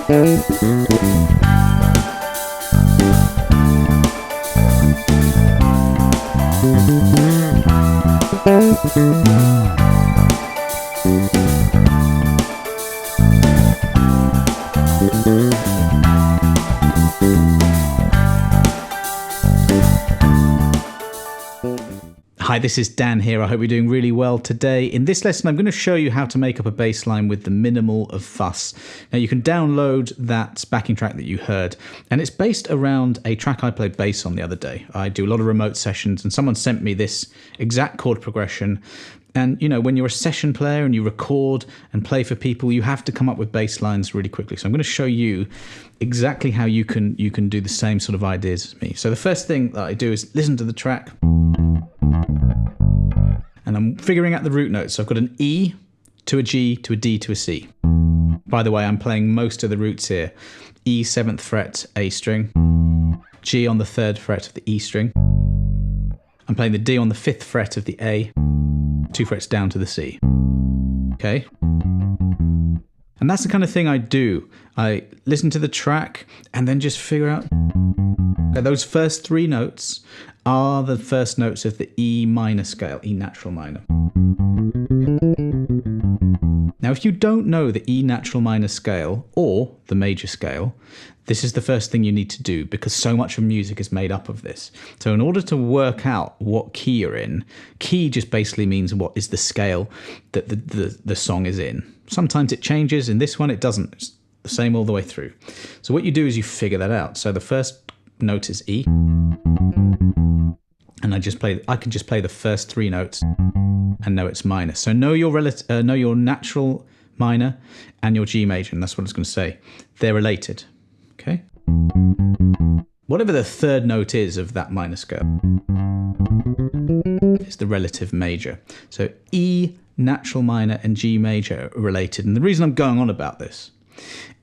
Hi, this is Dan here. I hope you're doing really well today. In this lesson, I'm going to show you how to make up a bass line with the minimal of fuss. Now, you can download that backing track that you heard, and it's based around a track I played bass on the other day. I do a lot of remote sessions, and someone sent me this exact chord progression. And, you know, when you're a session player and you record and play for people, you have to come up with bass lines really quickly. So I'm going to show you exactly how you can do the same sort of ideas as me. So the first thing that I do is listen to the track. And I'm figuring out the root notes. So I've got an E to a G to a D to a C. By the way, I'm playing most of the roots here. E 7th fret, A string. G on the 3rd fret of the E string. I'm playing the D on the 5th fret of the A. 2 frets down to the C. Okay? And that's the kind of thing I do. I listen to the track and then just figure out that those first 3 notes are the first notes of the E minor scale, E natural minor. Now, if you don't know the E natural minor scale or the major scale, this is the first thing you need to do because so much of music is made up of this. So in order to work out what key you're in, key just basically means what is the scale that the song is in. Sometimes it changes. In this one, it doesn't. It's the same all the way through. So what you do is you figure that out. So the first note is E. And I can just play the first 3 notes and know it's minor. So know your natural minor and your G major, and that's what it's going to say. They're related. Okay? Whatever the 3rd note is of that minor scale is the relative major. So E, natural minor, and G major are related. And the reason I'm going on about this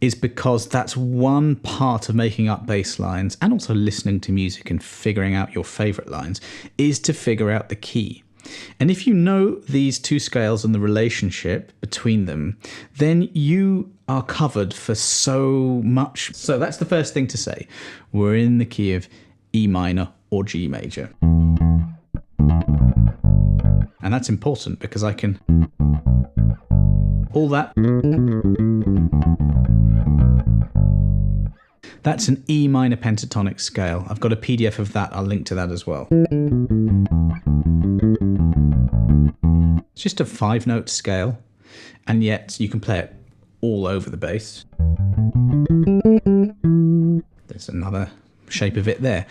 is because that's one part of making up bass lines and also listening to music and figuring out your favorite lines is to figure out the key. And if you know these 2 scales and the relationship between them, then you are covered for so much. So that's the first thing to say. We're in the key of E minor or G major. And that's important because I can all that. That's an E minor pentatonic scale. I've got a PDF of that. I'll link to that as well. It's just a 5-note scale, and yet you can play it all over the bass. There's another shape of it there.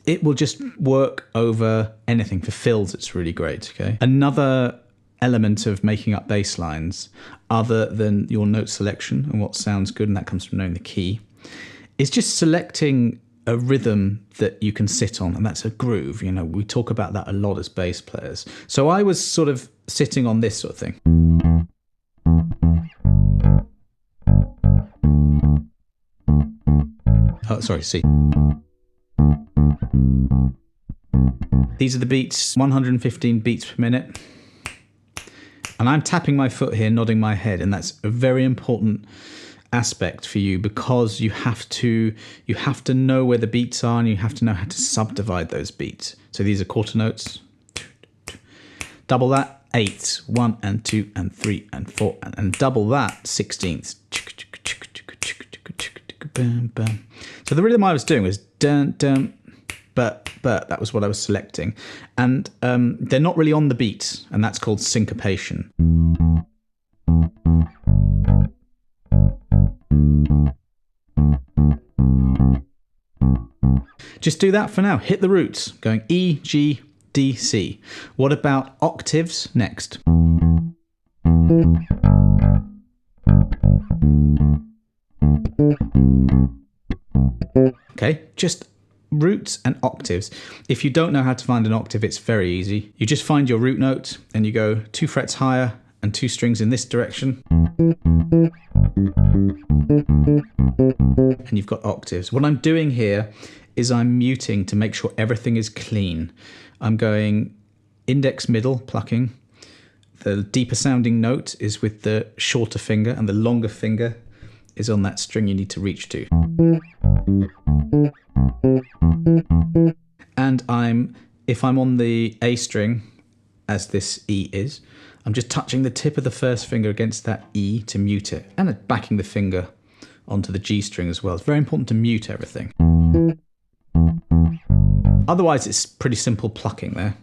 It will just work over anything. For fills, it's really great. Okay. Another element of making up bass lines, other than your note selection and what sounds good, and that comes from knowing the key, is just selecting a rhythm that you can sit on, and that's a groove. You know, we talk about that a lot as bass players. So I was sort of sitting on this sort of thing. Oh, sorry, C. These are the beats, 115 beats per minute. And I'm tapping my foot here, nodding my head, and that's a very important aspect for you because you have to know where the beats are and you have to know how to subdivide those beats. So these are quarter notes. Double that, 8, 1 and 2 and 3 and 4, and double that, 16ths. So the rhythm I was doing was dun dun, but that was what I was selecting, and they're not really on the beat, and that's called syncopation. Just do that for now. Hit the roots, going E, G, D, C. What about octaves next? Okay, just roots and octaves. If you don't know how to find an octave, it's very easy. You just find your root note and you go 2 frets higher and 2 strings in this direction. And you've got octaves. What I'm doing here is I'm muting to make sure everything is clean. I'm going index middle, plucking. The deeper sounding note is with the shorter finger, and the longer finger is on that string you need to reach to. And if I'm on the A string, as this E is, I'm just touching the tip of the first finger against that E to mute it, and backing the finger onto the G string as well. It's very important to mute everything. Otherwise, it's pretty simple plucking there.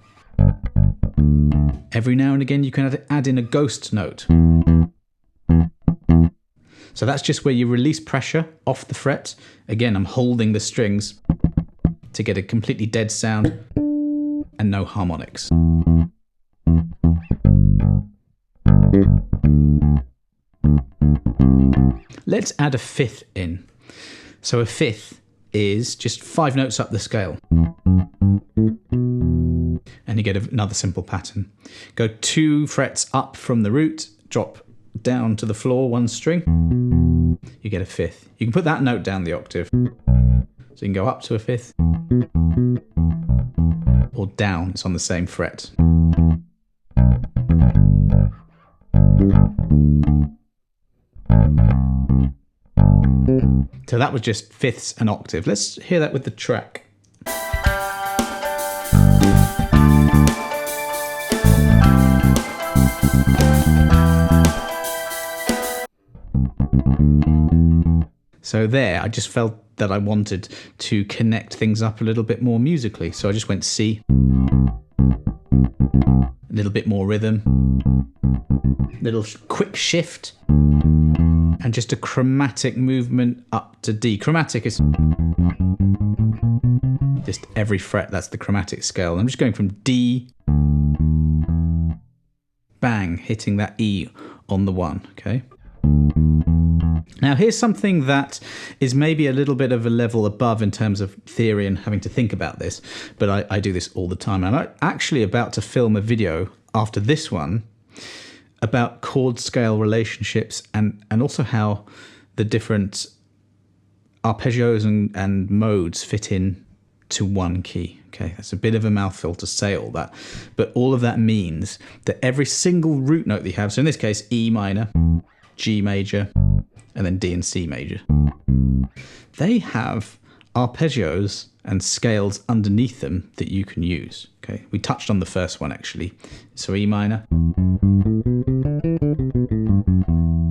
Every now and again, you can add in a ghost note. So that's just where you release pressure off the fret. Again, I'm holding the strings to get a completely dead sound and no harmonics. Let's add a fifth in. So a fifth is just 5 notes up the scale. And you get another simple pattern. Go 2 frets up from the root, drop down to the floor 1 string, you get a fifth. You can put that note down the octave. So you can go up to a fifth, or down, it's on the same fret. So that was just fifths and octave. Let's hear that with the track. So there, I just felt that I wanted to connect things up a little bit more musically. So I just went C, a little bit more rhythm, little quick shift, and just a chromatic movement up to D. Chromatic is just every fret, that's the chromatic scale. I'm just going from D, bang, hitting that E on the 1, okay? Now here's something that is maybe a little bit of a level above in terms of theory and having to think about this, but I do this all the time. I'm actually about to film a video after this one about chord scale relationships and also how the different arpeggios and modes fit in to one key. Okay, that's a bit of a mouthful to say all that, but all of that means that every single root note that you have, so in this case E minor, G major, and then D and C major, they have arpeggios and scales underneath them that you can use. Okay, we touched on the first one actually. So E minor,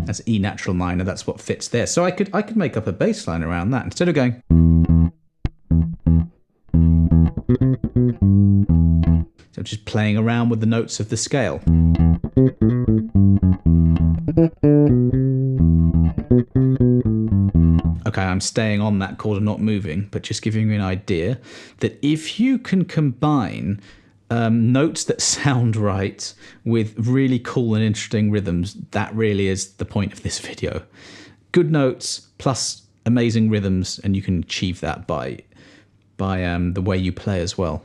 that's E natural minor, that's what fits there. So I could make up a bass line around that instead of going. So just playing around with the notes of the scale. Okay, I'm staying on that chord and not moving, but just giving you an idea that if you can combine notes that sound right with really cool and interesting rhythms, that really is the point of this video. Good notes plus amazing rhythms, and you can achieve that by the way you play as well.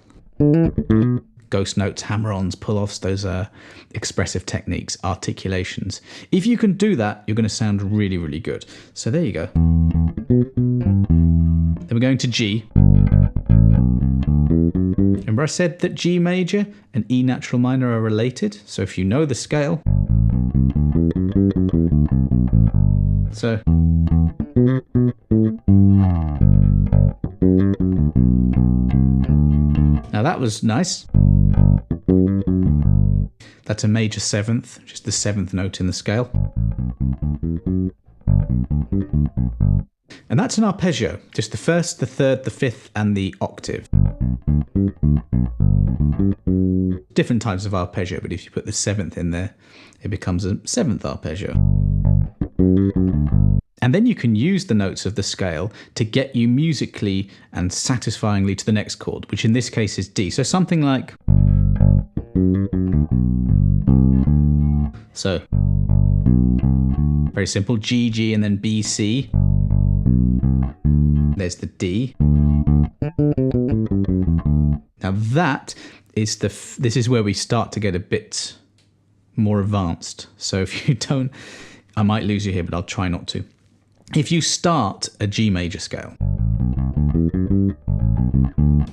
Ghost notes, hammer-ons, pull-offs, those are expressive techniques, articulations. If you can do that, you're going to sound really, really good. So there you go. Then we're going to G. Remember I said that G major and E natural minor are related? So if you know the scale, so now that was nice. That's a major 7th, just the 7th note in the scale. And that's an arpeggio, just the 1st, the 3rd, the 5th, and the octave. Different types of arpeggio, but if you put the 7th in there, it becomes a 7th arpeggio. And then you can use the notes of the scale to get you musically and satisfyingly to the next chord, which in this case is D. So something like... So, very simple, G, G, and then B, C. There's the D. Now that is this is where we start to get a bit more advanced. So if you don't, I might lose you here, but I'll try not to. If you start a G major scale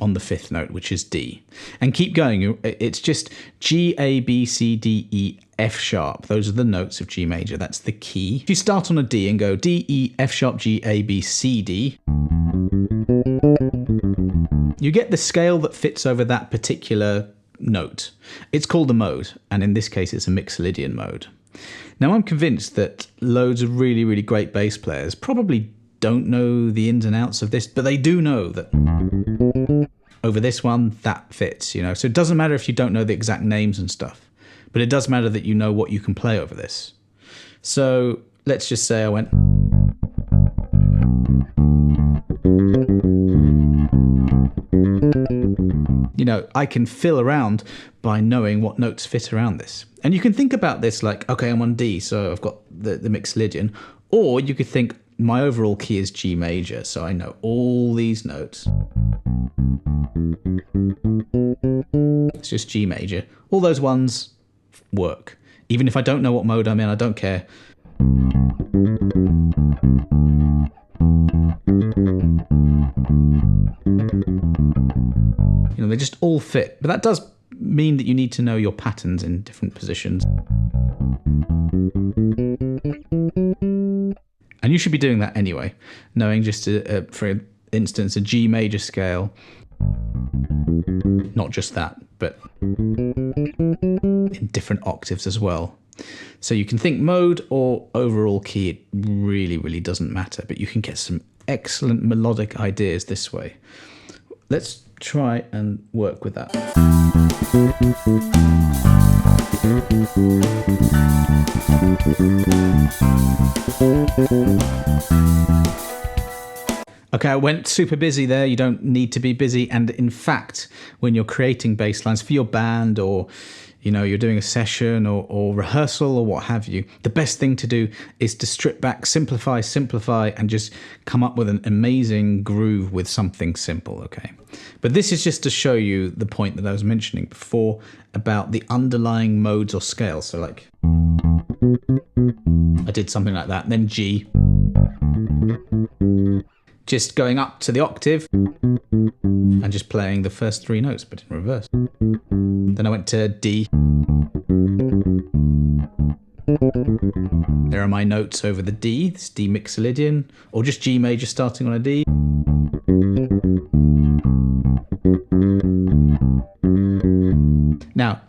on the 5th note, which is D, and keep going, it's just G, A, B, C, D, E, F sharp. Those are the notes of G major. That's the key. If you start on a D and go D, E, F sharp, G, A, B, C, D, you get the scale that fits over that particular note. It's called a mode, and in this case, it's a Mixolydian mode. Now, I'm convinced that loads of really, really great bass players probably don't know the ins and outs of this, but they do know that over this one, that fits, you know. So it doesn't matter if you don't know the exact names and stuff, but it does matter that you know what you can play over this. So let's just say I went... You know, I can fill around by knowing what notes fit around this. And you can think about this like, okay, I'm on D, so I've got the Mixolydian. Or you could think my overall key is G major, so I know all these notes. It's just G major. All those ones work. Even if I don't know what mode I'm in, I don't care. You know, they just all fit. But that does mean that you need to know your patterns in different positions. And you should be doing that anyway. Knowing just, for instance, a G major scale. Not just that, but in different octaves as well. So you can think mode or overall key. It really, really doesn't matter. But you can get some excellent melodic ideas this way. Let's try and work with that. Okay, I went super busy there. You don't need to be busy. And in fact, when you're creating bass lines for your band, or you know, you're doing a session or rehearsal or what have you, the best thing to do is to strip back, simplify, and just come up with an amazing groove with something simple, okay? But this is just to show you the point that I was mentioning before about the underlying modes or scales. So like, I did something like that, and then G. Just going up to the octave and just playing the first three notes, but in reverse. Then I went to D. There are my notes over the D, this D Mixolydian, or just G major starting on a D. Now,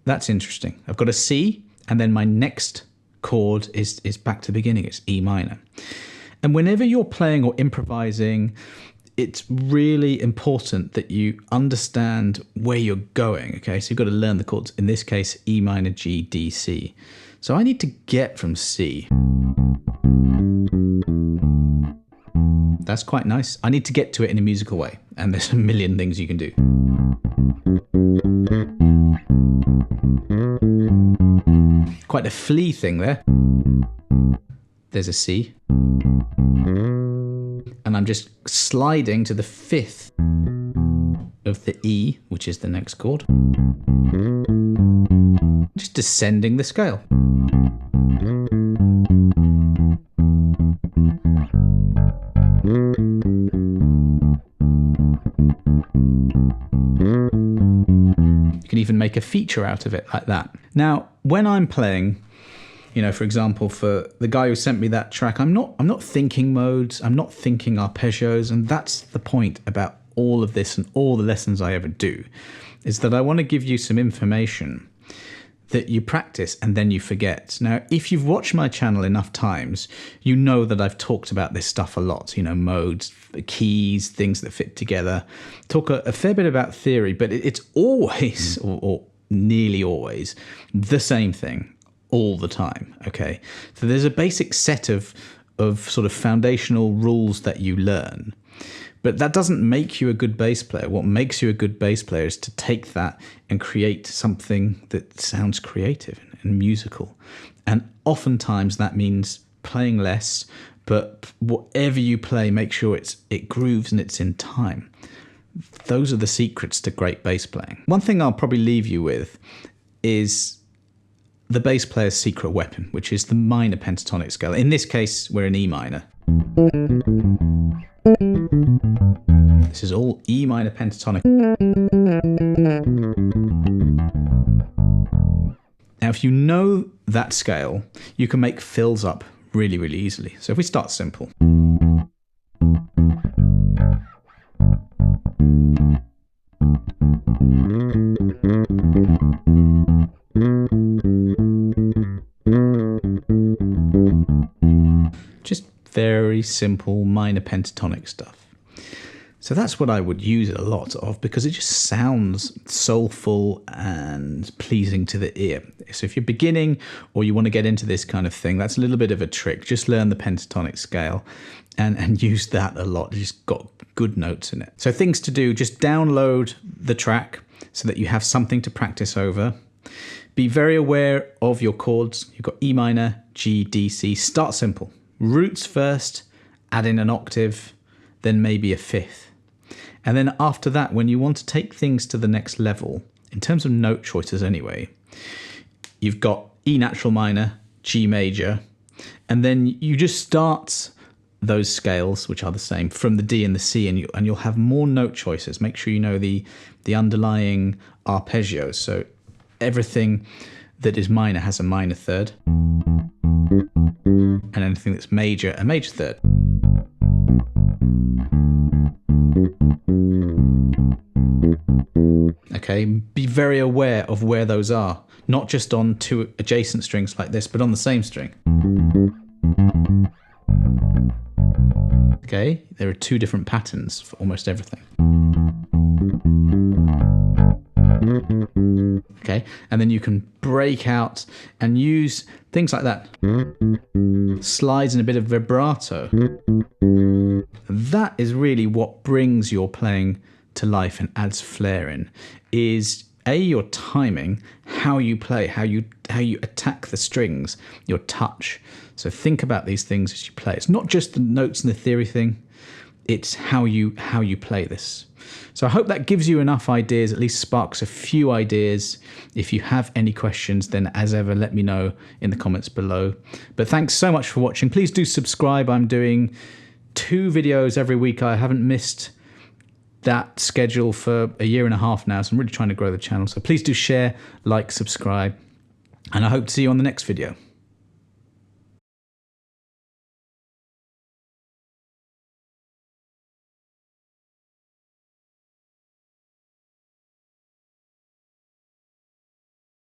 that's interesting. I've got a C, and then my next chord is back to the beginning, it's E minor. And whenever you're playing or improvising, it's really important that you understand where you're going, okay? So you've got to learn the chords. In this case, E minor, G, D, C. So I need to get from C. That's quite nice. I need to get to it in a musical way, and there's a million things you can do. Quite a flea thing there. There's a C. And I'm just sliding to the fifth of the E, which is the next chord. Just descending the scale. You can even make a feature out of it like that. Now, when I'm playing, you know, for example, for the guy who sent me that track, I'm not thinking modes, I'm not thinking arpeggios, and that's the point about all of this and all the lessons I ever do, is that I want to give you some information that you practice and then you forget. Now, if you've watched my channel enough times, you know that I've talked about this stuff a lot, you know, modes, keys, things that fit together. Talk a fair bit about theory, but it's always, or nearly always, the same thing all the time, okay? So there's a basic set of sort of foundational rules that you learn. But that doesn't make you a good bass player. What makes you a good bass player is to take that and create something that sounds creative and musical. And oftentimes that means playing less, but whatever you play, make sure it grooves and it's in time. Those are the secrets to great bass playing. One thing I'll probably leave you with is the bass player's secret weapon, which is the minor pentatonic scale. In this case, we're in E minor. This is all E minor pentatonic. Now, if you know that scale, you can make fills up really, really easily. So if we start simple. Just very simple minor pentatonic stuff. So that's what I would use a lot of, because it just sounds soulful and pleasing to the ear. So if you're beginning or you want to get into this kind of thing, that's a little bit of a trick. Just learn the pentatonic scale and use that a lot. It's just got good notes in it. So things to do, just download the track so that you have something to practice over. Be very aware of your chords. You've got E minor, G, D, C. Start simple. Roots first, add in an octave, then maybe a fifth. And then after that, when you want to take things to the next level, in terms of note choices anyway, you've got E natural minor, G major, and then you just start those scales, which are the same, from the D and the C, and you'll have more note choices. Make sure you know the underlying arpeggios. So everything that is minor has a minor third, and anything that's major, a major third. Okay, be very aware of where those are, not just on two adjacent strings like this, but on the same string. Okay, there are two different patterns for almost everything. Okay, and then you can break out and use things like that. Slides and a bit of vibrato. That is really what brings your playing to life and adds flair in, is your timing, how you play, how you attack the strings, your touch. So think about these things as you play. It's not just the notes and the theory thing, it's how you play this. So I hope that gives you enough ideas, at least sparks a few ideas. If you have any questions, then as ever, let me know in the comments below. But thanks so much for watching. Please do subscribe. I'm doing 2 videos every week. I haven't missed that schedule for a 1.5 years now, so I'm really trying to grow the channel. So please do share, like, subscribe, and I hope to see you on the next video.